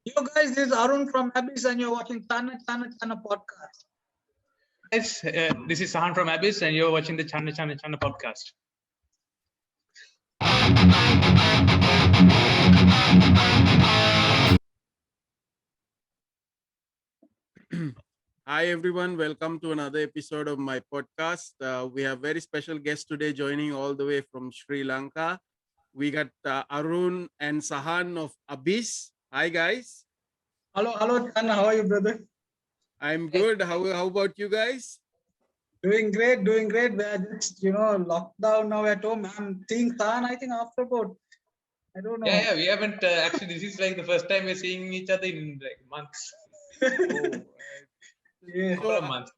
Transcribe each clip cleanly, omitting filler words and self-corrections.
You guys, this is Arun from Abyss, and you're watching Channa Channa Channa podcast. Guys, this is Sahan from Abyss, and you're watching the Channa Channa Channa podcast. Hi everyone, welcome to another episode of my podcast. We have very special guest today joining all the way from Sri Lanka. We got Arun and Sahan of Abyss. Hi guys. Hello, Channa. How are you, brother? I'm good. How about you guys? Doing great. We are just, locked down now at home. I'm seeing San, I think, after about, I don't know. Yeah, we haven't actually. This is like the first time we're seeing each other in like months. Yeah. Couple of months.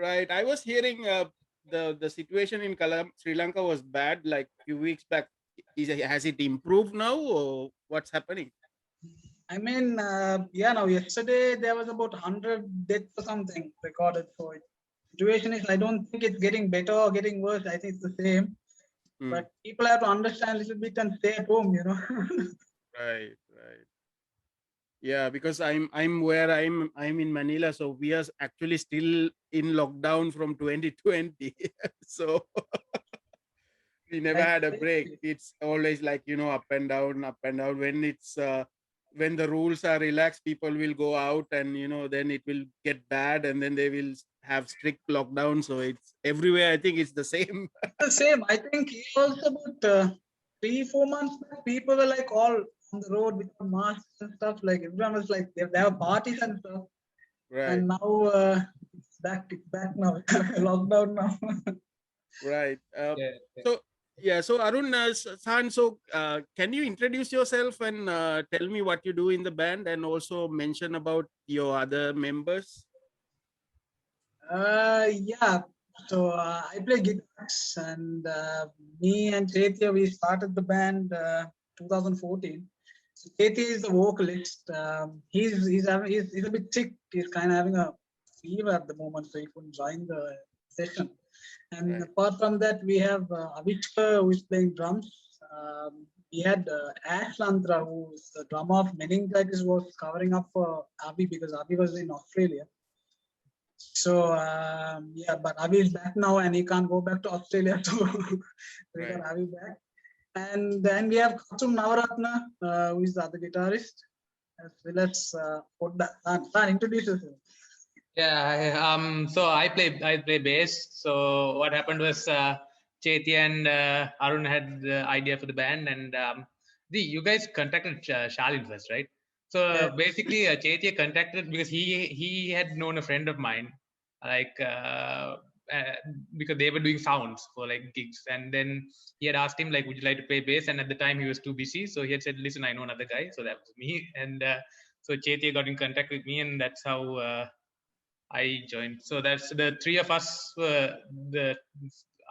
Right. I was hearing the situation in Sri Lanka was bad like few weeks back. Has it improved now or what's happening? I mean, now yesterday there was about 100 deaths or something recorded. So situation is, I don't think it's getting better or getting worse. I think it's the same. But people have to understand a little bit and stay at home, Right. Yeah, because I'm where I'm in Manila, so we are actually still in lockdown from 2020. So we never had a break. It's always like up and down. When it's when the rules are relaxed, people will go out, and then it will get bad, and then they will have strict lockdown. So it's everywhere. I think it's the same. The same. I think also about 3-4 months back, people were like all on the road with masks and stuff. Like everyone was like they have parties and stuff. Right. And now it's back now. Lockdown now. Right. Yeah. So Arun, San, so can you introduce yourself and tell me what you do in the band, and also mention about your other members? Yeah. So I play guitars, and me and Chaitya, we started the band 2014. So Chaitya is the vocalist. He's a bit sick. He's kind of having a fever at the moment, so he couldn't join the session. And apart from that, we have Avishka, who is playing drums. We had Ash Lantra, who's the drummer of Meningitis, was covering up for Avi because Avi was in Australia. So but Avi is back now and he can't go back to Australia, so we got Avi back. And then we have Katsum Navaratna, who is the other guitarist, as well as San, introduce yourself. Yeah. So I play bass. So what happened was Chaitya and Arun had the idea for the band, and you guys contacted Shalin first, right? So basically, Chaitya contacted because he had known a friend of mine, like because they were doing sounds for like gigs, and then he had asked him like, would you like to play bass? And at the time he was too busy, so he had said, listen, I know another guy. So that was me, and so Chaitya got in contact with me, and that's how I joined. So that's the three of us were the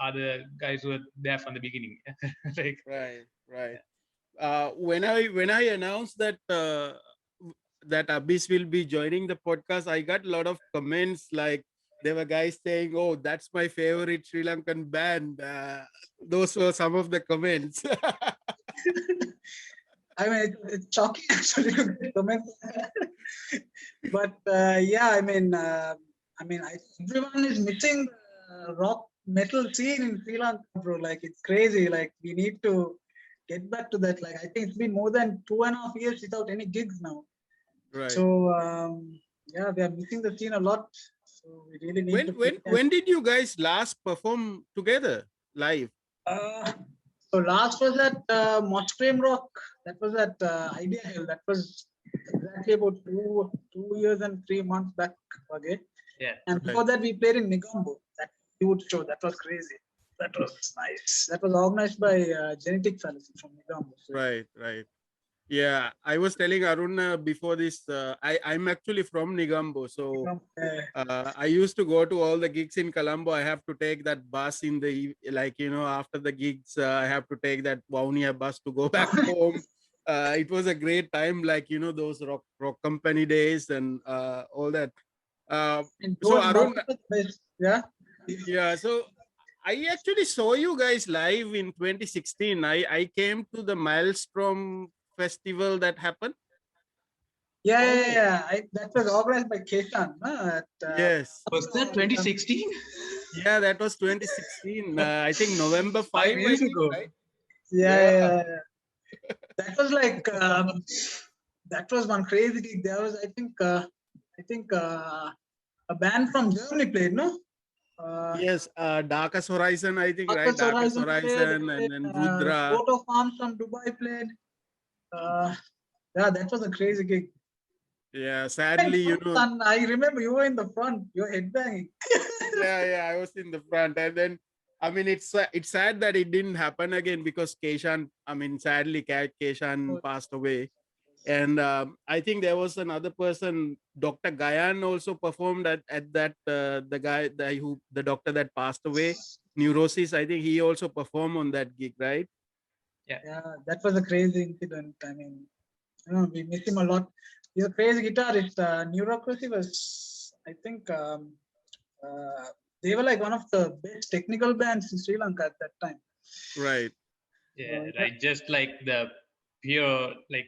other guys who were there from the beginning. Like, Right. When I announced that that Abyss will be joining the podcast, I got a lot of comments. Like there were guys saying, "Oh, that's my favorite Sri Lankan band." Those were some of the comments. I mean, it's shocking actually to get comments. But everyone is missing the rock metal scene in Sri Lanka, bro. Like it's crazy. Like we need to get back to that. Like I think it's been more than 2.5 years without any gigs now. Right. So we are missing the scene a lot. So we really need to. When did you guys last perform together live? So last was at Maelstrom Rock. That was at Idea Hill. That was exactly about 2 years and 3 months back again. Yeah. And before that, we played in Negombo. That huge show. That was crazy. That was nice. That was organized by Genetic Fellows from Negombo. So. Right. Yeah, I was telling Arun before this. I'm actually from Negombo, so I used to go to all the gigs in Colombo. I have to take that bus in the after the gigs. I have to take that Vaunia bus to go back home. It was a great time, those rock company days and all that. So Arun, yeah. So I actually saw you guys live in 2016. I came to the Maelstrom festival that happened. Yeah. That was organized by Keshan. Yes. Was that 2016? Yeah, that was 2016. I think November 5, 5 years I think, ago. right? Yeah. That was like that was one crazy gig. There was, I think, a band from Germany played, no? Yes, Darkest Horizon, I think, right? Darkest Darkest Horizon played, Horizon, and then Rudra. Photo Farms from Dubai played. Yeah, that was a crazy gig. Yeah, sadly, And I remember you were in the front, you were headbanging. yeah, I was in the front, and then I mean, it's sad that it didn't happen again because Keshan, I mean, sadly, Keshan passed away, and I think there was another person, Dr. Gayan, also performed at that the doctor that passed away, Neurosis. I think he also performed on that gig, right? Yeah, that was a crazy incident. I mean, we miss him a lot. He's a crazy guitarist. Neurocracy was, I think, they were like one of the best technical bands in Sri Lanka at that time. Right. Yeah, like just like the pure like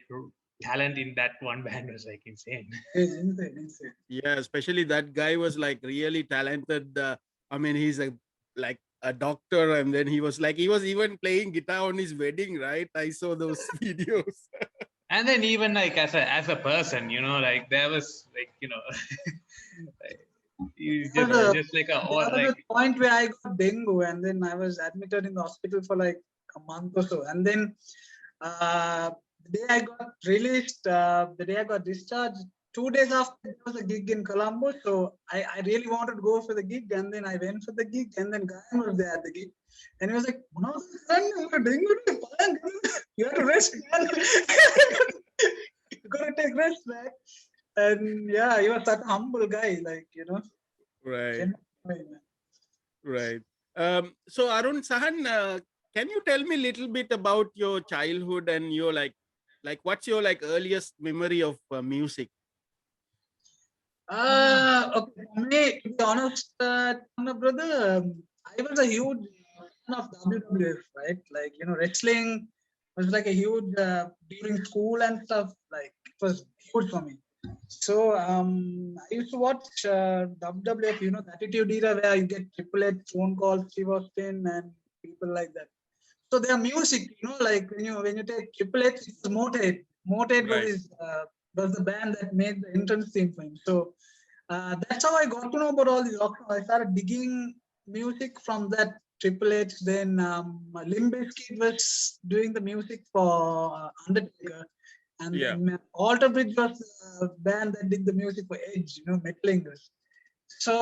talent in that one band was like insane. It's insane. Yeah, especially that guy was like really talented. I mean, he's like a doctor, and then he was even playing guitar on his wedding, right? I saw those videos. And then even like as a person, like there was like he's just like There was a point where I got dengue, and then I was admitted in the hospital for like a month or so, and then the day I got released, the day I got discharged, 2 days after there was a gig in Colombo, so I really wanted to go for the gig, and then I went for the gig, and then Gayan was there at the gig, and he was like, "No, you have to rest, man. You gotta take rest, man." And yeah, he was such a humble guy, like Right. Right. So Arun, Sahan, can you tell me a little bit about your childhood and your like what's your like earliest memory of music? Okay, for me, to be honest, Channa brother, I was a huge fan of WWF, right? Like, wrestling was like a huge, during school and stuff, like, it was huge for me. So, I used to watch WWF, the Attitude Era, where you get Triple H, phone calls, Steve Austin, and people like that. So their music, like when you take Triple H, it's Motorhead. Motorhead was the band that made the entrance theme for him. So that's how I got to know about all these rock. I started digging music from that Triple H. Then Limp Bizkit was doing the music for Undertaker, and then Alter Bridge was the band that did the music for Edge. Metal English. So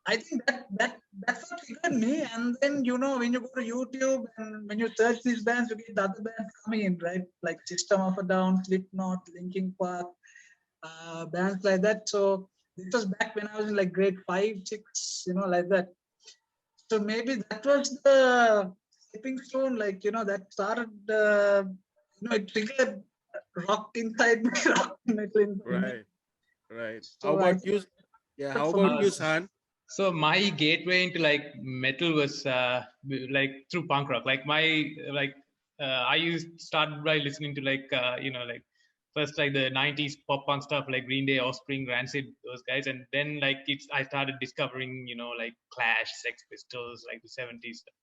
I think that's what triggered me. And then when you go to YouTube and when you search these bands, you get the other bands coming in, right? Like System of a Down, Slipknot, Linkin Park, bands like that. So this was back when I was in like grade 5, 6, like that. So maybe that was the stepping stone, like that started. It triggered rock inside me, rock metal inside me. Right. So how about you? Yeah. How about you, Sahan? So my gateway into like metal was like through punk rock. Like I started by listening to like first like the 90s pop punk stuff like Green Day, Offspring, Rancid, those guys, and then like I started discovering like Clash, Sex Pistols, like the 70s stuff.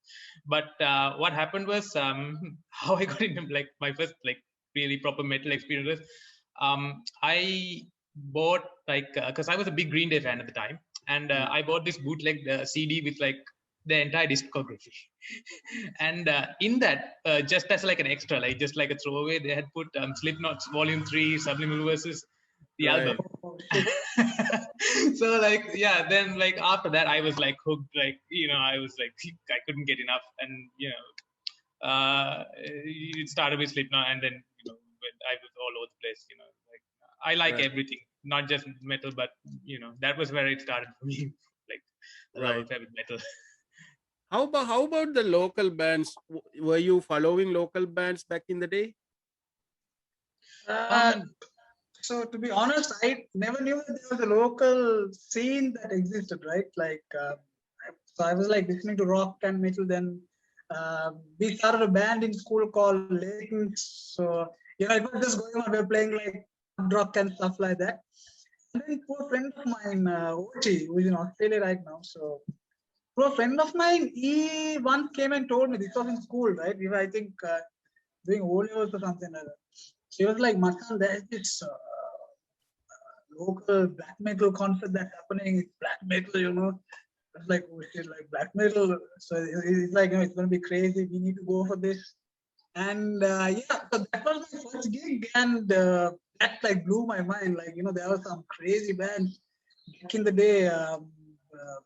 But what happened was how I got into like my first like really proper metal experience was I bought like because I was a big Green Day fan at the time, and I bought this bootleg CD with like the entire discography. And in that, just as like an extra, like just like a throwaway, they had put Slipknot's Volume 3, Subliminal Verses, the album. So like yeah, then like after that I was like hooked, like I was like I couldn't get enough, and it started with Slipknot, and then I was all over the place, like I like everything, not just metal, but that was where it started for me, like a love affair with metal. How about the local bands? Were you following local bands back in the day? So to be honest, I never knew that there was a local scene that existed, right? Like, so I was like listening to rock and metal. Then we started a band in school called Latents. So it was just going on. We were playing like hard rock and stuff like that. And then poor friend of mine, Ochi, who is in Australia right now. So poor friend of mine, he once came and told me, this was in school, right? We were, I think, doing O-levels or something like that. She was like, Matan, there's this local black metal concert that's happening. It's black metal, you know. It's like, oh shit, like black metal. So it's like, you know, it's going to be crazy. We need to go for this. And yeah, so that was my first gig, and that like blew my mind. Like, you know, there were some crazy bands back in the day,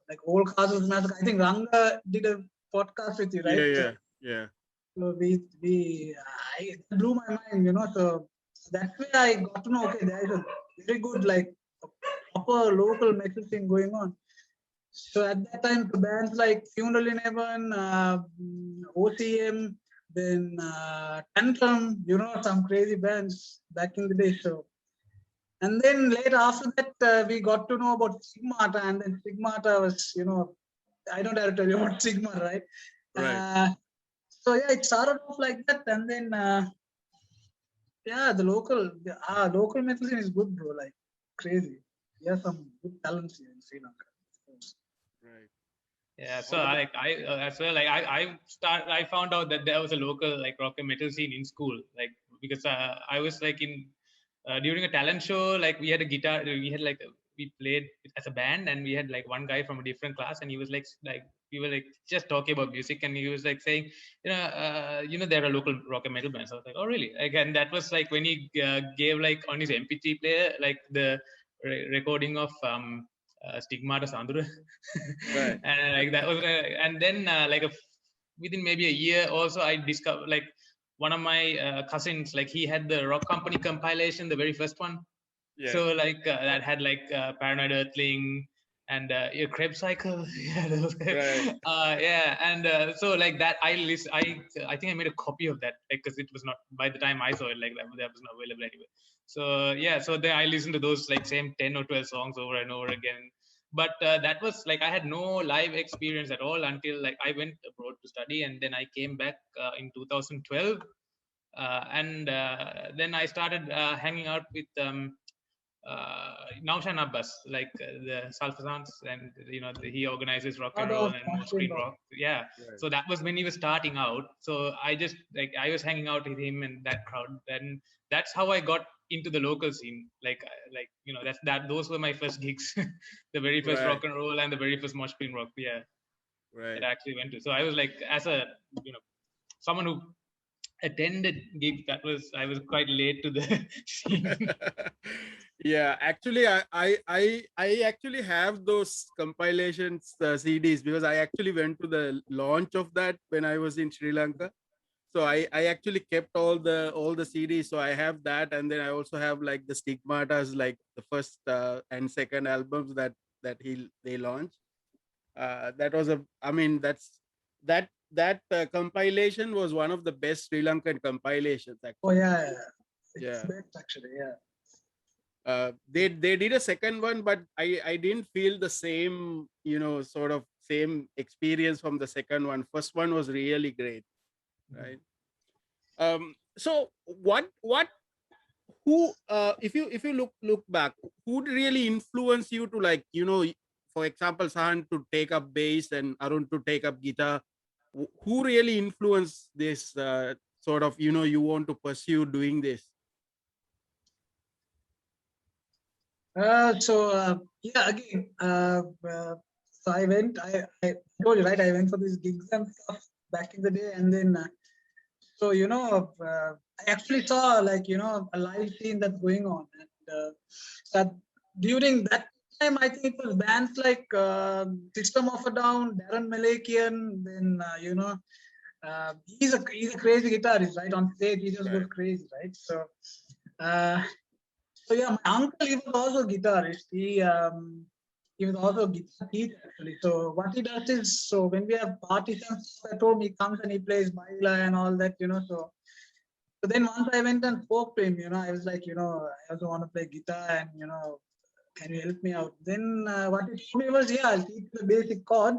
like Old Castles Massacre. I think Ranga did a podcast with you, right? Yeah. So it blew my mind, you know. So that's where I got to know, okay, there is a very good, like, proper local metal thing going on. So at that time, the bands like Funeral in Heaven, OCM, then Tantrum, you know, some crazy bands back in the day. So, and then later after that, we got to know about Stigmata, and then Stigmata was, you know, I don't have to tell you about Stigmata, right? Right. So yeah, it started off like that, and then yeah, the local metal scene is good, bro. Like crazy. There are some good talents here in Sri Lanka. Right. Yeah, so I as well, like I found out that there was a local like rock and metal scene in school, like because I was like in during a talent show, like we had a guitar, we played as a band, and we had like one guy from a different class, and he was like we were like just talking about music, and he was like saying, there are local rock and metal bands. I was like, oh really? Like, and that was like when he gave like on his MP3 player like the recording of Stigmata Sandura. Right. And like that was and then within maybe a year also I discovered like one of my cousins, like he had the Rock Company compilation, the very first one. Yeah. So like that had like Paranoid Earthling and Krebs Cycle. Yeah, Right. yeah, and so like that I think I made a copy of that because it was not, by the time I saw it, like that was not available anyway. So yeah, so then I listened to those like same 10 or 12 songs over and over again. But that was like I had no live experience at all until like I went abroad to study, and then I came back in 2012, and then I started hanging out with Naushan Abbas, like the Salfasans, and he organizes rock and roll and screen rock. Yeah, Right. so that was when he was starting out. So I just like I was hanging out with him and that crowd, and that's how I got into the local scene. Those were my first gigs, the very first Right. rock and roll and the very first mosh pit rock. Yeah, Right. that I actually went to. So I was like, as a someone who attended gigs, I was quite late to the scene. Yeah, actually I actually have those compilations CDs, because I actually went to the launch of that when I was in Sri Lanka. So I actually kept all the CDs. So I have that, and then I also have like the Stigmatas, like the first and second albums that they launched. That was that compilation was one of the best Sri Lankan compilations actually. Oh yeah, it's Yeah. best actually. Yeah. They did a second one, but I didn't feel the same, sort of same experience from the second one. First one was really great, right? So who if you look back, who really influenced you to, like, for example, Sahan to take up bass and Arun to take up guitar? Who really influenced this sort of, you want to pursue doing this? Yeah, again, so I told you, right, I went for these gigs and stuff back in the day, and then I actually saw, like, a live scene that's going on, and so during that time I think it was bands like System of a Down, Darren Malakian, then he's a crazy guitarist, right? On stage he just goes crazy, right? So yeah, my uncle, he was also a guitarist. He was also a guitar teacher actually. So what he does is, so when we have parties and stuff at home, he comes and he plays baila and all that, So then once I went and spoke to him, I was like, I also want to play guitar, and can you help me out? Then what he told me was, yeah, I'll teach you the basic chord,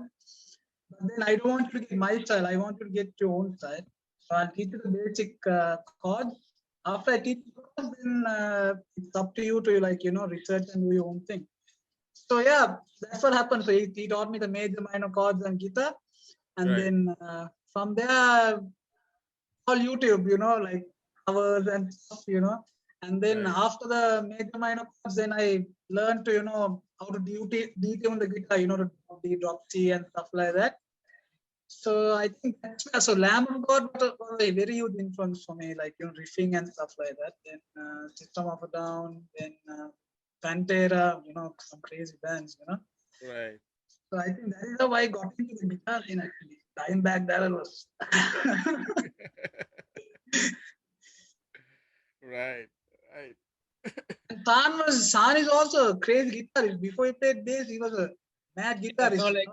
but then I don't want you to get my style. I want you to get your own style. So I'll teach you the basic chords. after I teach the course, then it's up to you to research and do your own thing. So yeah, that's what happened. So he taught me the major minor chords and guitar, and then from there, all YouTube, like covers and stuff, and then after the major minor chords, then I learned to how to detune the guitar, to D, drop C and stuff like that. So I think that's where, so Lamb of God was a very huge influence for me, like riffing and stuff like that. Then System of a Down, then Pantera, some crazy bands, Right. So I think that is how I got into the guitar in actually. Dimebag Darrell was. Right. Right. And Sahan is also a crazy guitarist. Before he played bass, he was a mad guitarist. So like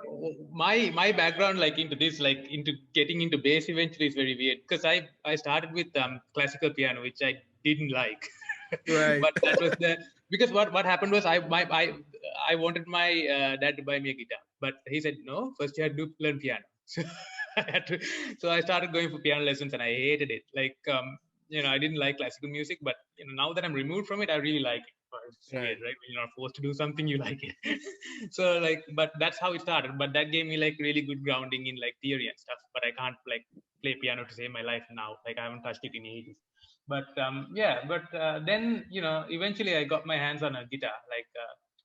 my background like into this like into getting into bass eventually is very weird because I started with classical piano which I didn't like. Right. But that was the because what happened was I wanted my dad to buy me a guitar, but he said no, first you had to learn piano. So I had to, so I started going for piano lessons and I hated it. Like I didn't like classical music, but now that I'm removed from it, I really like it. It's weird, right? When you're not forced to do something, you like it. So like, but that's how it started. But that gave me like really good grounding in like theory and stuff. But I can't like play piano to save my life now. Like I haven't touched it in ages. But then eventually I got my hands on a guitar, like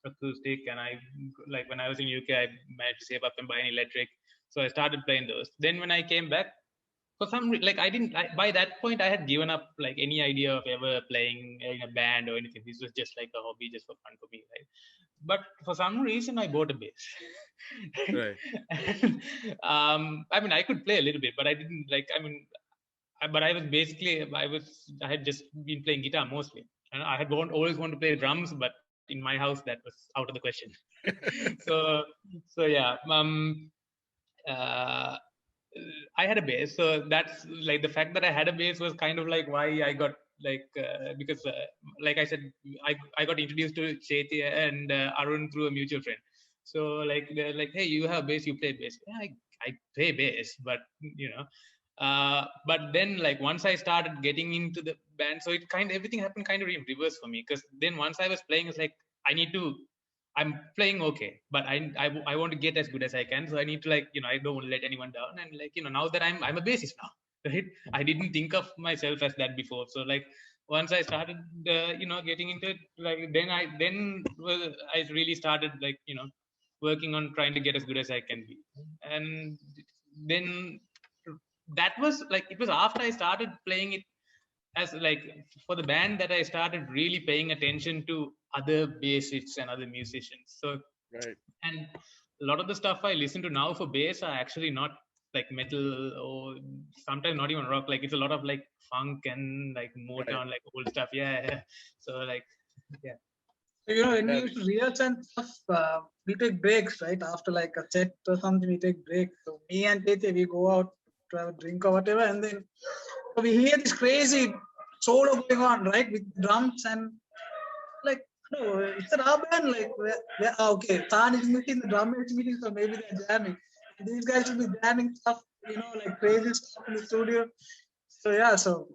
acoustic, and I like when I was in UK, I managed to save up and buy an electric. So I started playing those. Then when I came back, for some like by that point I had given up like any idea of ever playing in a band or anything. This was just like a hobby, just for fun for me, right? But for some reason I bought a bass. Right. And, I mean I could play a little bit, but I didn't like. I mean, but I was basically I had just been playing guitar mostly, and I had always wanted to play drums, but in my house that was out of the question. so so yeah. Uh, I had a bass, so that's like the fact that I had a bass was kind of like why I got like because like I said, I got introduced to Chaitya and Arun through a mutual friend. So like they're like, hey, you have bass, you play bass. Yeah, I play bass, but but then like once I started getting into the band, so it everything happened kind of in reverse for me, because then once I was playing, it's like I need to I'm playing okay, but I want to get as good as I can. So I need to like I don't want to let anyone down. And like now that I'm a bassist now, right? I didn't think of myself as that before. So like once I started getting into it, like I really started like working on trying to get as good as I can be. And then that was like it was after I started playing it as like for the band that I started really paying attention to other bassists and other musicians. So Right. and a lot of the stuff I listen to now for bass are actually not like metal or sometimes not even rock. Like it's a lot of like funk and like Motown, like old stuff. Yeah. So like yeah. So, when we used to rehearse and stuff, we take breaks, right? After like a set or something, we take breaks. So me and Tete, we go out to have a drink or whatever, and then we hear this crazy solo going on, right? With drums and like, no, it's an our band. Like, okay, Tan is meeting, the drummer is meeting, so maybe they're jamming. These guys will be jamming stuff, like crazy stuff in the studio. So yeah, so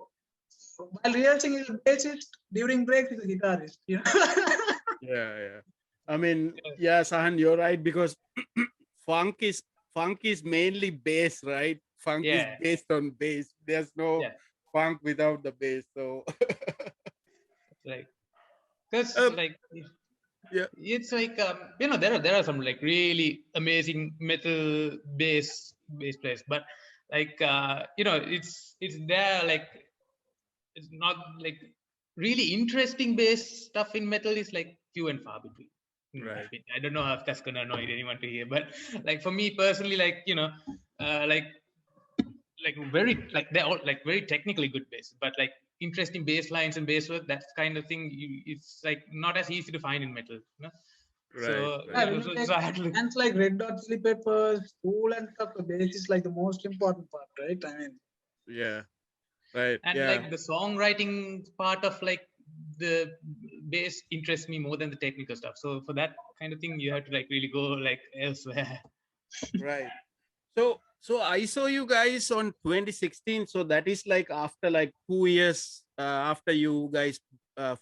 while rehearsing is a bassist, during breaks is a guitarist. Yeah. I mean, yeah, Sahan, you're right, because funk is mainly bass, right? Funk is based on bass. There's no funk without the bass. So like because like yeah, it's like there are some like really amazing metal bass players, but like it's there like it's not like really interesting bass stuff in metal is like few and far between. right. I don't know if that's gonna annoy anyone to hear, but like for me personally, like like very like they're all like very technically good bass, but like interesting bass lines and bass work, that kind of thing, it's like not as easy to find in metal. So, so I had to bands like Red Hot Chili Peppers, Tool and stuff. The bass is like the most important part, right? I mean, yeah, right. And like the songwriting part of like the bass interests me more than the technical stuff. So for that kind of thing, you have to like really go like elsewhere. Right. So I saw you guys on 2016. So that is like after like 2 years after you guys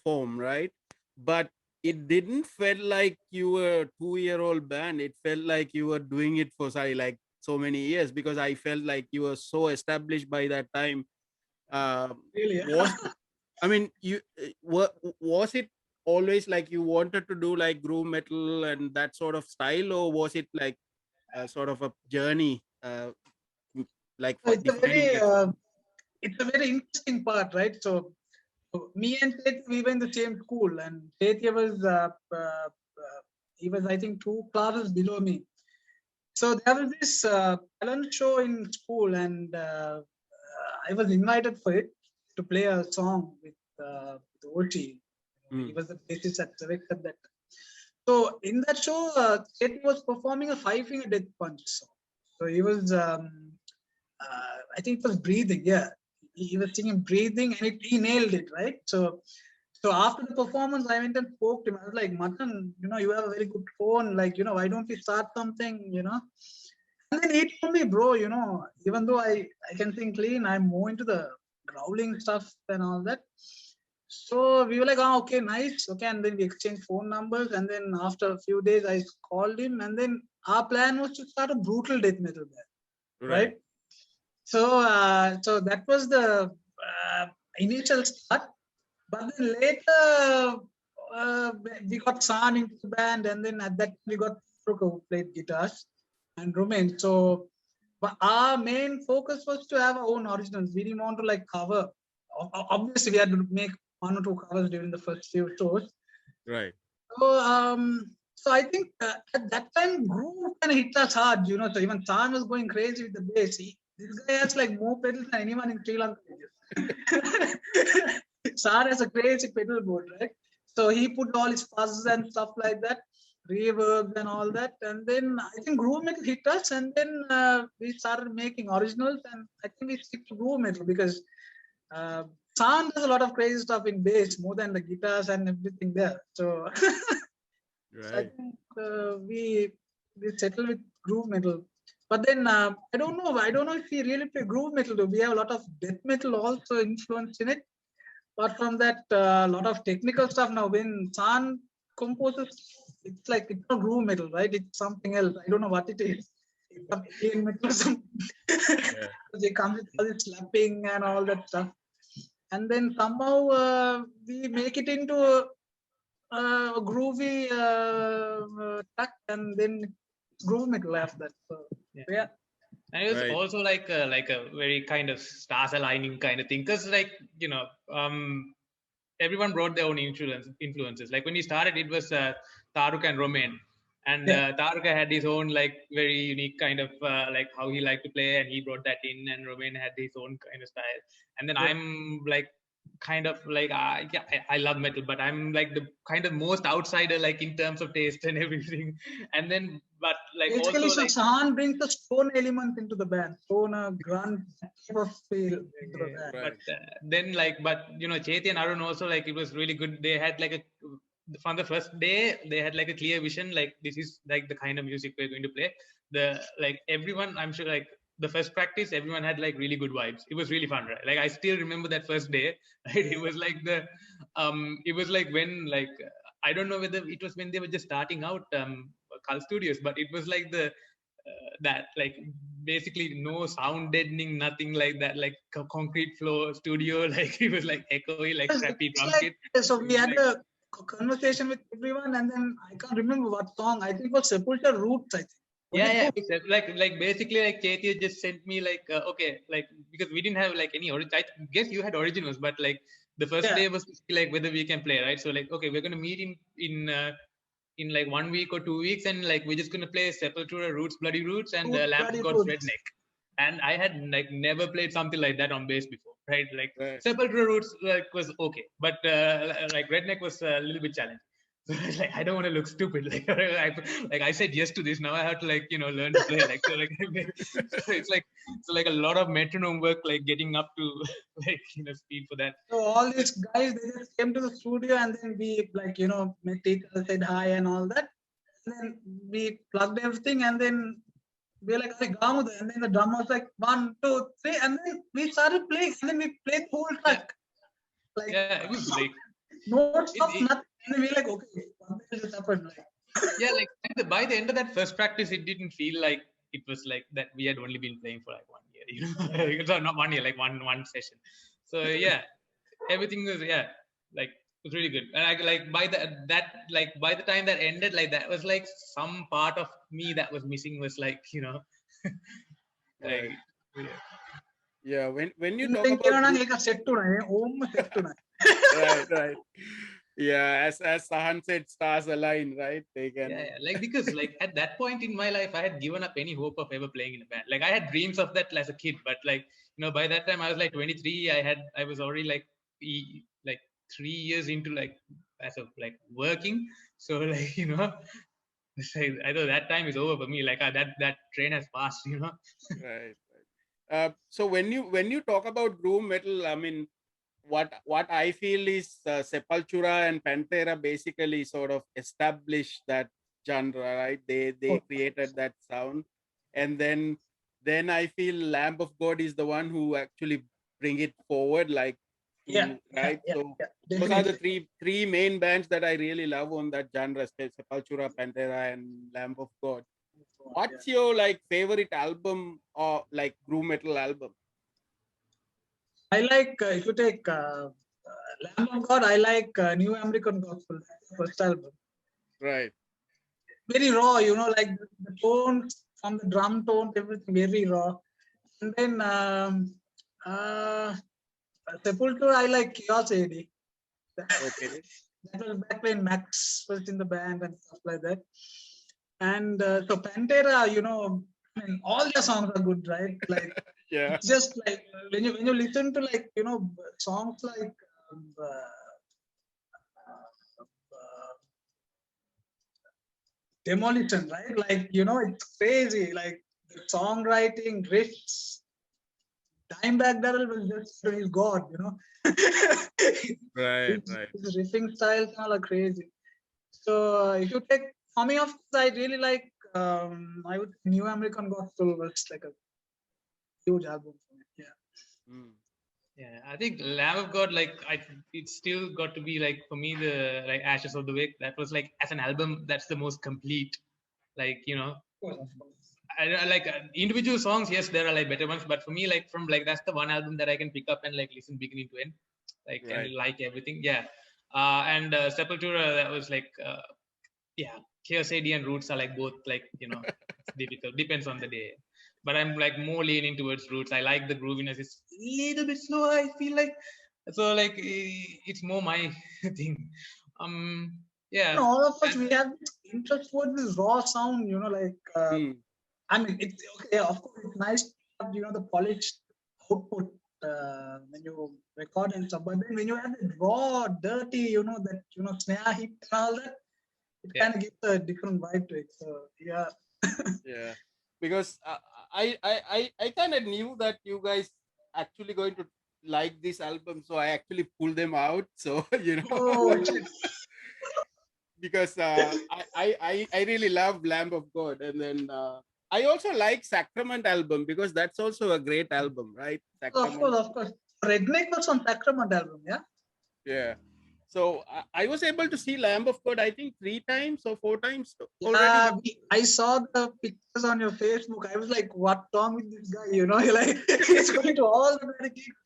formed, right? But it didn't feel like you were a 2-year-old band. It felt like you were doing it for sorry, like so many years, because I felt like you were so established by that time. Really? Was I mean, was it always like you wanted to do like groove metal and that sort of style, or was it like sort of a journey, like So defining that? it's a very interesting part, right? So me and Chaitya, we were in the same school, and Chaitya was he was, I think, 2 classes below me. So there was this talent show in school, and I was invited for it to play a song with Oti. He Mm, was the bassist at Rex at that. So in that show, Chetty was performing a 5 finger death punch song. So he was, I think it was breathing. Yeah, he was singing breathing, and he nailed it, right? So after the performance, I went and spoke to him. I was like, Matan, you have a very good phone. Like, why don't we start something? And then he told me, bro, even though I can sing clean, I'm more into the growling stuff and all that. So we were like, oh, okay, nice. Okay. And then we exchanged phone numbers. And then after a few days, I called him. And then our plan was to start a brutal death metal band, right. right? So that was the initial start. But then later, we got Sahan into the band. And then at that, we got Fruka, who played guitars, and Romain. So but our main focus was to have our own originals. We didn't want to like cover. Obviously, we had to make 1 or 2 covers during the first few shows. Right. So I think at that time, groove kind of hit us hard. So even Chan was going crazy with the bass. This guy has like more pedals than anyone in Sri Lanka. Chan has a crazy pedal board, right? So he put all his fuzz and stuff like that, reverb and all that. And then I think groove metal hit us, and then we started making originals. And I think we stick to groove metal because Chan does a lot of crazy stuff in bass, more than the guitars and everything there. So, so I Right. think we settle with groove metal. But then I don't know. I don't know if we really play groove metal. Though. We have a lot of death metal also influence in it. Apart from that, a lot of technical stuff now. When San composes, it's like it's not groove metal, right? It's something else. I don't know what it is. It's some alien metal or something. Yeah. They come with all this slapping and all that stuff. And then somehow we make it into a groovy track, and then groove metal after that. So Yeah. yeah. And it was Right. also like a very kind of stars aligning kind of thing, because like everyone brought their own influences. Like when he started, it was Taruk and Romain, and Yeah. Taruk had his own like very unique kind of like how he liked to play, and he brought that in, and Romain had his own kind of style. And then Yeah. I'm like kind of like yeah, I love metal, but I'm like the kind of most outsider like in terms of taste and everything. And then but like Basically, also so like Sahan brings the stone element into the band, stone, grunt type of feel into the band. but Right. then like but Chethi and Arun also, like it was really good. They had like a from the first day they had like a clear vision, like this is like the kind of music we're going to play. The like everyone, I'm sure, like the first practice everyone had like really good vibes. It was really fun, right? Like I still remember that first day, right? It was like it was like when like I don't know whether it was when they were just starting out Cul Studios, but it was like the that like basically no sound deadening, nothing like that, like concrete floor studio. Like it was like echoey, like crappy It's drum like kit. so It we was had like a conversation with everyone, and then I can't remember what song. I think it was Sepulture Roots. I think was yeah, it yeah. Roots? So, like basically like Chetia just sent me like okay, like because we didn't have like any I guess you had originals, but like the first Yeah, day was to see like whether we can play, right? So like okay, we're gonna meet in like 1 week or 2 weeks, and like we're just gonna play Sepultura, Roots, Bloody Roots, and Roots, Lamb of bloody God's Roots. Redneck. And I had like never played something like that on bass before, right? Like Right. Sepultura Roots like was okay, but like Redneck was a little bit challenging. So it's like I don't want to look stupid. Like I said yes to this. Now I have to like learn to play. Like so like so it's like so like a lot of metronome work, like getting up to like speed for that. So all these guys, they just came to the studio, and then we like met each other, said hi and all that, and then we plugged everything, and then we were like, "Hey, Gamuda," and then the drummer was like, 1, 2, 3, and then we started playing, and then we played the whole track. Like, Yeah, it was like notes it, of it, nothing, and then we were like, okay, something just happened. Like, yeah, like by the end of that first practice, it didn't feel like it was like that we had only been playing for like 1 year, you know. So not 1 year, like one session. So yeah, everything was like it was really good. And I like by the time that ended, like that was like some part of me that was missing was like, you know, like Right. yeah. Yeah. When you talk something about like a set to set to right, right. Yeah, as Sahan said, stars align, right? They can. Yeah, like because like at that point in my life, I had given up any hope of ever playing in a band. Like I had dreams of that as a kid, but like you know, by that time I was like 23. I was already like like 3 years into like as of like working. So like you know, it's like, I know that time is over for me. Like that train has passed. You know. Right, right. So when you talk about groove metal, I mean, what I feel is Sepultura and Pantera basically sort of established that genre, right? They Oh, created that sound, and then I feel Lamb of God is the one who actually bring it forward, like yeah, to right. So those are the definitely. three main bands that I really love on that genre: Sepultura, Pantera, and Lamb of God. Yeah. What's your like favorite album or like groove metal album? I like if you take Lamb of God, I like New American Gospel, that's the first album. Right. Very raw, like the tones from the drum tone, everything very raw. And then uh, Sepultura, I like Chaos AD. Okay. That was back when Max was in the band and stuff like that. And so Pantera, I mean, all their songs are good, right? Like Yeah. it's just like when you listen to like songs like Demolition, right? Like it's crazy. Like the songwriting, riffs. Dimebag Darrell was just he's God, Right. his, Right. his riffing styles and all are crazy. So if you take for me, of course, I really like I would New American Gospel was like a huge album for me. Yeah. Mm. Yeah, I think Lamb of God, like it's still got to be like for me the like Ashes of the Wick. That was like as an album, that's the most complete. Like you know, Of course. I like individual songs. Yes, there are like better ones, but for me, like from like that's the one album that I can pick up and like listen beginning to end, like and Right. like everything. Yeah, and Sepultura, that was like yeah, Chaos AD and Roots are like both like it's difficult. Depends on the day. But I'm like more leaning towards Roots. I like the grooviness. It's a little bit slow. I feel like so like it's more my thing. And Yeah. all of us, And, we have this interest towards this raw sound, like Mm. I mean, it's okay. Of course, it's nice to have the polished output when you record and stuff. But then when you have the raw, dirty, that snare hit and all that, it yeah. kind of gives a different vibe to it. So yeah, Yeah. Because I kind of knew that you guys actually going to like this album, so I actually pulled them out. So oh shit. because I really love Lamb of God, and then I also like Sacrament album because that's also a great album, right? Of Sacrament. course, of course. Redneck was on Sacrament album, yeah. Yeah. So I was able to see Lamb of God, I think 3 times or 4 times already. Yeah, I saw the pictures on your Facebook. I was like, "What wrong with this guy?" Like he's going to all the bloody gigs.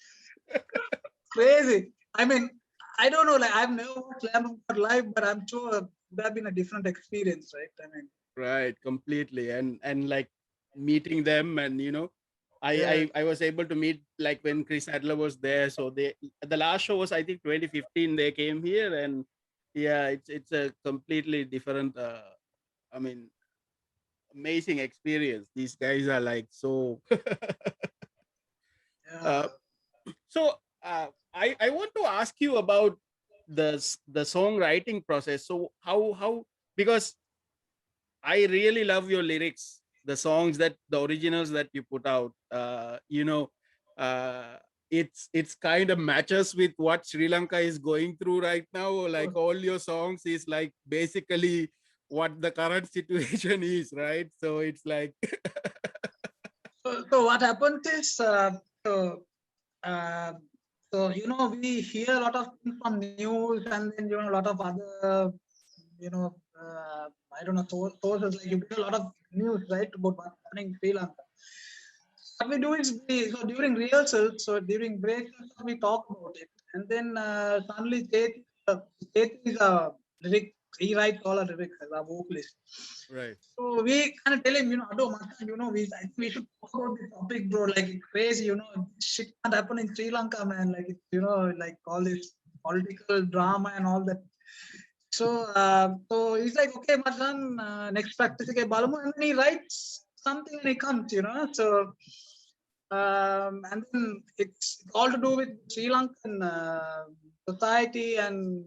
Crazy. I mean, I don't know. Like I've never watched Lamb of God live, but I'm sure it would have been a different experience, right? I mean, Right, completely. And like meeting them, and yeah. I was able to meet like when Chris Adler was there. So the last show was I think 2015. They came here, and yeah, it's a completely different I mean amazing experience. These guys are like so Yeah. uh, so I want to ask you about the songwriting process. So how because I really love your lyrics, the songs that the originals that you put out. Uh, it's kind of matches with what Sri Lanka is going through right now. Like all your songs is like basically what the current situation is, right? So it's like So what happens is, uh, we hear a lot of things from news, and then a lot of other, I don't know, sources, like you get a lot of news, right, about what's happening in Sri Lanka. What we do is, so during rehearsals, so during breaks, we talk about it, and then suddenly Chet is a lyric. He writes all our lyrics as a vocalist. right, So we kind of tell him, Ado, Matan, I think we should talk about this topic, bro. Like it's crazy, shit can't happen in Sri Lanka, man. Like it's, like all this political drama and all that. So he's like, okay, Matan, next practice, okay, Balamu, and then he writes something and he comes, So and then it's all to do with Sri Lankan society and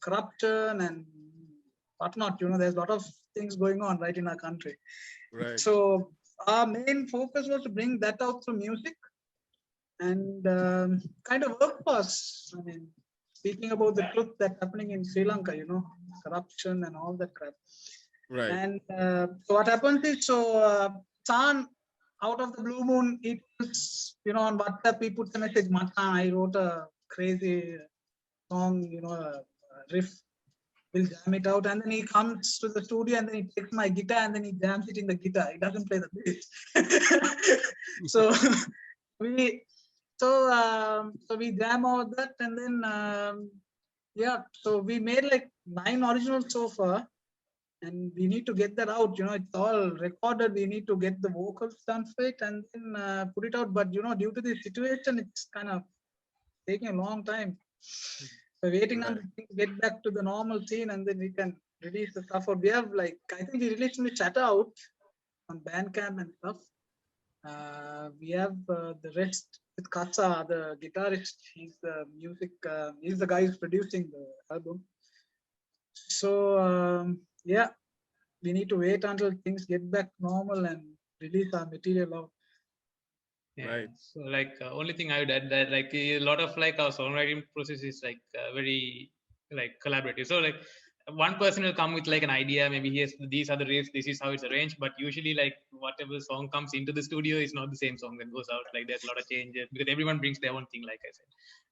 corruption and whatnot. There's a lot of things going on right in our country. right, So our main focus was to bring that out through music and kind of work for us. I mean, speaking about the truth that's happening in Sri Lanka, corruption and all that crap. right. And so what happens is, Sahan, out of the blue moon, it was, on WhatsApp, he puts a message, Matan, I wrote a crazy song, riff, we'll jam it out. And then he comes to the studio and then he takes my guitar and then he jams it in the guitar. He doesn't play the bass. so we, so we jam out that, and then, so we made like 9 originals so far. And we need to get that out, it's all recorded. We need to get the vocals done for it and then put it out. But, due to the situation, it's kind of taking a long time. So waiting Right. until things get back to the normal scene and then we can release the stuff. Or we have I think we released the Chatter out on Bandcamp and stuff. We have the rest with Katsa, the guitarist. He's the he's the guy who's producing the album. So, yeah, we need to wait until things get back normal and release our material out. Yeah. Right. So only thing I would add that a lot of our songwriting process is very collaborative. So one person will come with an idea, maybe he has these other riffs, this is how it's arranged, but usually whatever song comes into the studio is not the same song that goes out. There's a lot of changes because everyone brings their own thing, like I said.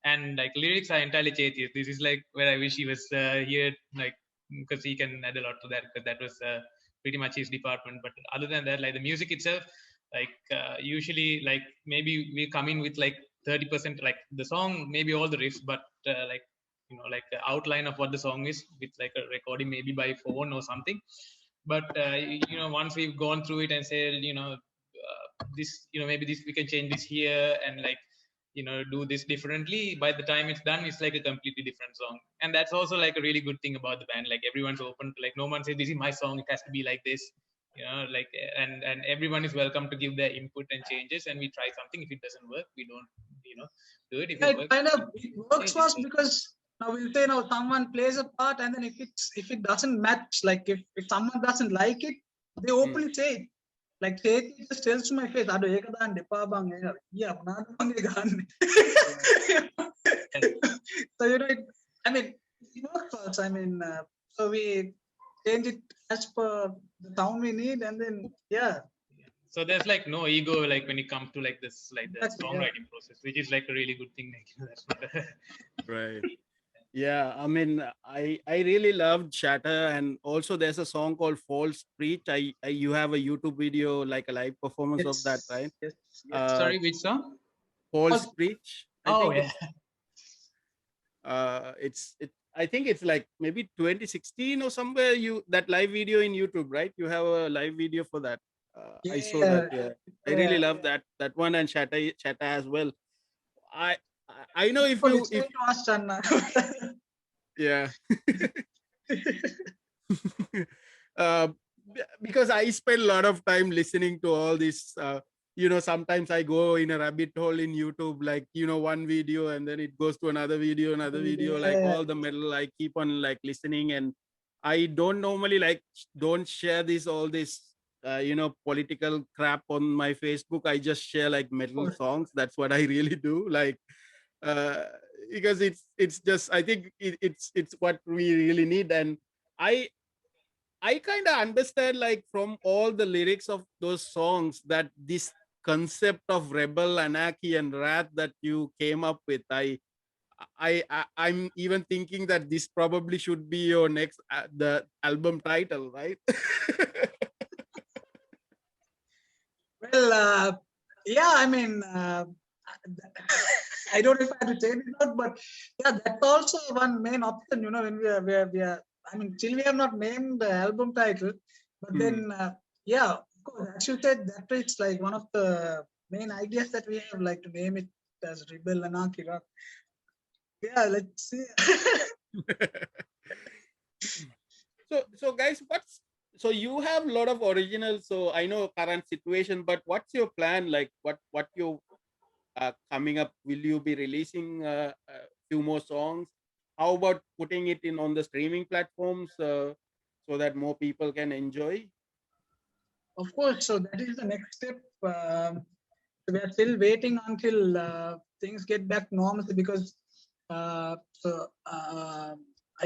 And lyrics are entirely changed. This is where I wish he was here, because he can add a lot to that, because that was pretty much his department. But other than that, the music itself, usually maybe we come in with 30%, the song, maybe all the riffs, but the outline of what the song is with a recording maybe by phone or something. But once we've gone through it and said this, maybe this we can change this here and do this differently, by the time it's done it's a completely different song. And that's also a really good thing about the band. Everyone's open to no one says this is my song, it has to be like this, and everyone is welcome to give their input and changes, and we try something. If it doesn't work, we don't do it. If it works, It works for us because now we'll say now someone plays a part, and then if it doesn't match, if someone doesn't like it, they openly say it. Say just tells to my face, "Ado ekadaan depa bang." Yeah, manadu bang egan. So it works for us. So we change it as per the sound we need, and then yeah. So there's no ego when it comes to this the Exactly, songwriting process, which is a really good thing. That's not Right. Yeah, I really loved Shatter, and also there's a song called False Preach. You have a YouTube video, a live performance of that, right? Yes. Sorry, which song? False Preach. I Oh, think yeah. I think it's maybe 2016 or somewhere. That live video in YouTube, right? You have a live video for that. I saw that. Yeah, I really love that one, and Shatter as well. I know if you Channa. yeah. uh, because I spend a lot of time listening to all this. Sometimes I go in a rabbit hole in YouTube, one video and then it goes to another video, all the metal. I keep on listening, and I don't normally don't share all this political crap on my Facebook. I just share metal songs. That's what I really do. Because it's just, I think it's what we really need. And I I kind of understand, like, from all the lyrics of those songs, that this concept of rebel, anarchy, and wrath that you came up with, I'm even thinking that this probably should be your next the album title, right? Well, yeah, I mean, I don't know if I have to say it or not, but yeah, that's also one main option, when we are, I mean, still we have not named the album title, but then, yeah, of course, as you said, that is like one of the main ideas that we have, like to name it as Rebel Anarchy Rock. Yeah, let's see. So guys, so you have a lot of originals. So I know current situation, but what's your plan? Like, what you coming up? Will you be releasing a few more songs? How about putting it in on the streaming platforms so that more people can enjoy? Of course, so that is the next step. We are still waiting until things get back normalcy because I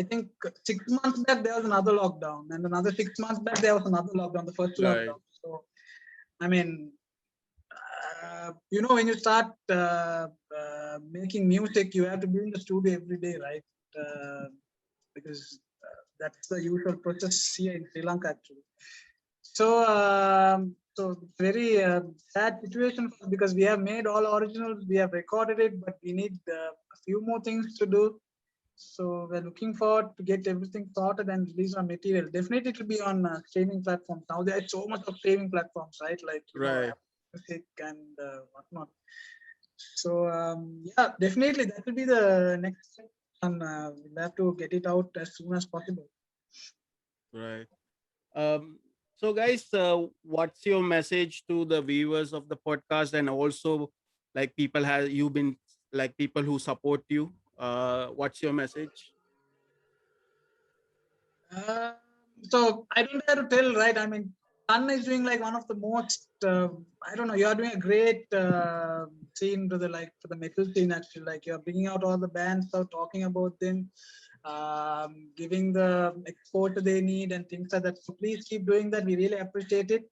think 6 months back there was another lockdown, and another 6 months back there was another lockdown, the first Right. lockdown. So, I mean, when you start making music, you have to be in the studio every day, right? Because that's the usual process here in Sri Lanka, actually. So very sad situation because we have made all originals, we have recorded it, but we need a few more things to do. So we're looking forward to get everything sorted and release our material. Definitely it will be on streaming platforms. Now there is so much of streaming platforms, right? Like, Right. Apple Music and whatnot. So yeah, definitely that will be the next step, and we'll have to get it out as soon as possible. Right. So guys, what's your message to the viewers of the podcast, and also like people have you been like people who support you? What's your message? Uh, so I don't have to tell, right? I mean, Channa is doing like one of the most. I don't know. You are doing a great scene to the to the metal scene. Actually, like you're bringing out all the bands, out talking about them, giving the exposure they need and things like that. So please keep doing that. We really appreciate it.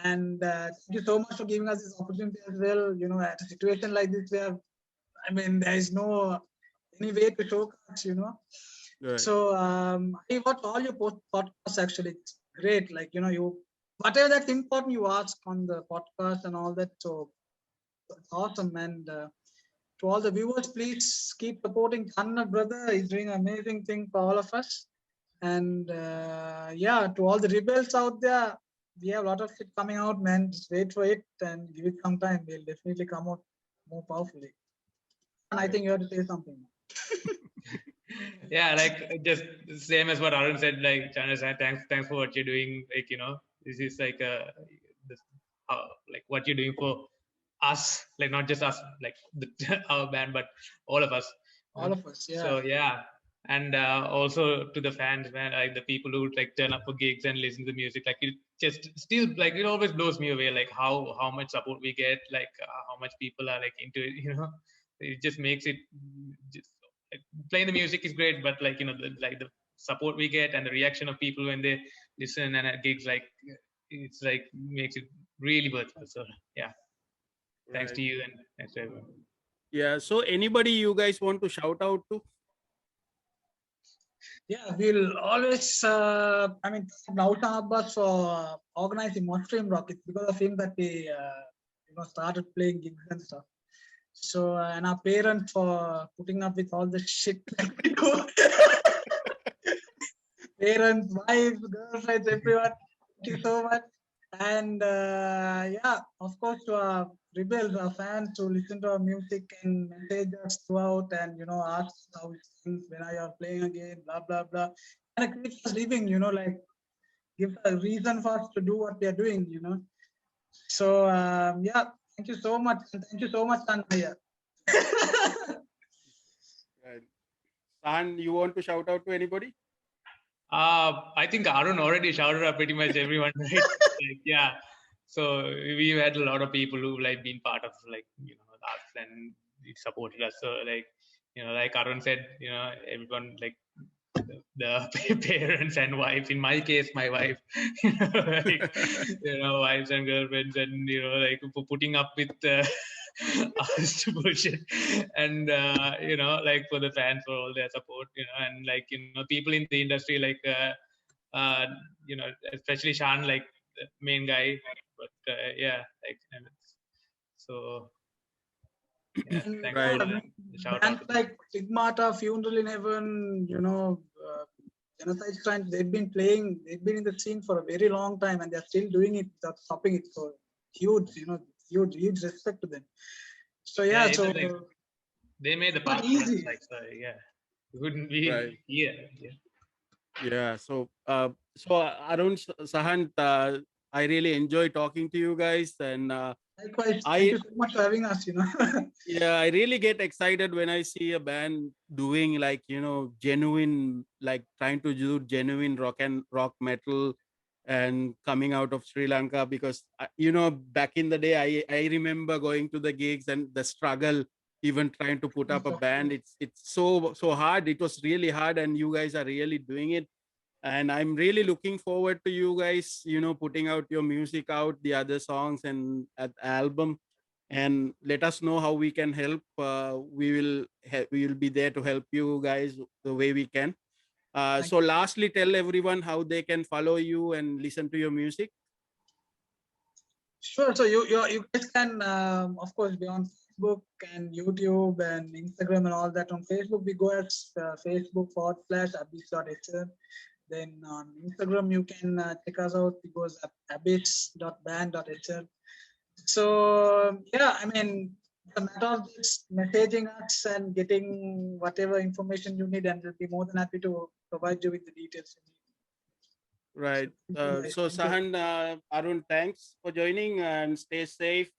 And thank you so much for giving us this opportunity as well. At a situation like this, where I mean, there is no any way to show cards. Right. So I watch all your podcasts actually. It's great. Like, you whatever that's important you ask on the podcast and all that. So it's awesome. And to all the viewers, please keep supporting Channa brother. He's doing an amazing thing for all of us. And yeah, to all the rebels out there, we have a lot of shit coming out, man. Just wait for it and give it some time. We'll definitely come out more powerfully. And I think you have to say something. Yeah, like just same as what Arun said. Like Channa, thanks for what you're doing. Like this is like this, like what you're doing for us, like not just us, like our band, but all of us. All of us, yeah. So yeah, and also to the fans, man, like the people who like turn up for gigs and listen to the music, like it just still like it always blows me away, like how much support we get, like how much people are like into it. It just makes it just like, playing the music is great, but like the support we get and the reaction of people when they listen and at gigs, like it's like makes it really worthwhile. So yeah, thanks to you and thanks to everyone. Yeah. So anybody you guys want to shout out to? Yeah, we'll always, I mean, Nausham Abbas for organizing Maelstrom Rockets because of him that we, started playing gigs and stuff. So, and our parents for putting up with all the shit that we do. Parents, wives, girlfriends, everyone. Thank you so much. And yeah, of course, to our rebels, our fans who listen to our music and message us throughout and, ask how it things, when are you playing again, blah, blah, blah. And it keeps us living, like, gives a reason for us to do what we are doing. So, yeah, thank you so much. And thank you so much, Tanmaya. Right. Sahan, you want to shout out to anybody? I think Arun already shouted out pretty much everyone, right? Like, yeah. So we've had a lot of people who like been part of like us and supported us. So like like Arun said, everyone like the parents and wives. In my case, my wife, like, wives and girlfriends, and like putting up with us bullshit, and like for the fans for all their support, and like people in the industry, like especially Shan, like the main guy, but yeah, like so. Yeah, And thanks Right. for the shout bands out. like Stigmata, Funeral in Heaven, Genocide Crimes, they've been in the scene for a very long time, and they're still doing it without stopping it. So huge, huge respect to them. So Yeah, yeah, it's so like they made the it's not path for us, easy. like, so yeah, we wouldn't be Right. here. Yeah. So Arun, Sahan, I really enjoy talking to you guys, and Likewise, thank I you so much for having us. yeah, I really get excited when I see a band doing like genuine, like trying to do genuine rock metal, and coming out of Sri Lanka, because back in the day I remember going to the gigs and the struggle, even trying to put up a band. It's so hard. It was really hard, and you guys are really doing it. And I'm really looking forward to you guys putting out your music, out the other songs and at album, and let us know how we can help. We will be there to help you guys the way we can. So lastly, tell everyone how they can follow you and listen to your music. Sure. So you guys can of course be on Facebook and YouTube and Instagram and all that. On Facebook, we go at Facebook.com/abyss.hr. Then on Instagram, you can check us out. It goes abyss.band.hr. So yeah, I mean, the matter of just messaging us and getting whatever information you need, and we'll be more than happy to provide you with the details you need. Right. So Thank you. Sahan, Arun, thanks for joining, and stay safe.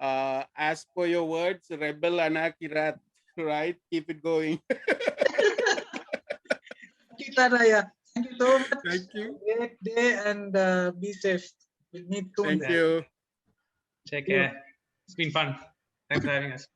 As per your words, rebel, anarchy, wrath. Right. Keep it going. Thank you, Channa. Thank you so much. Thank you. Great day, and be safe. We'll meet soon. Thank you. Take care. It's been fun. Thanks for having us.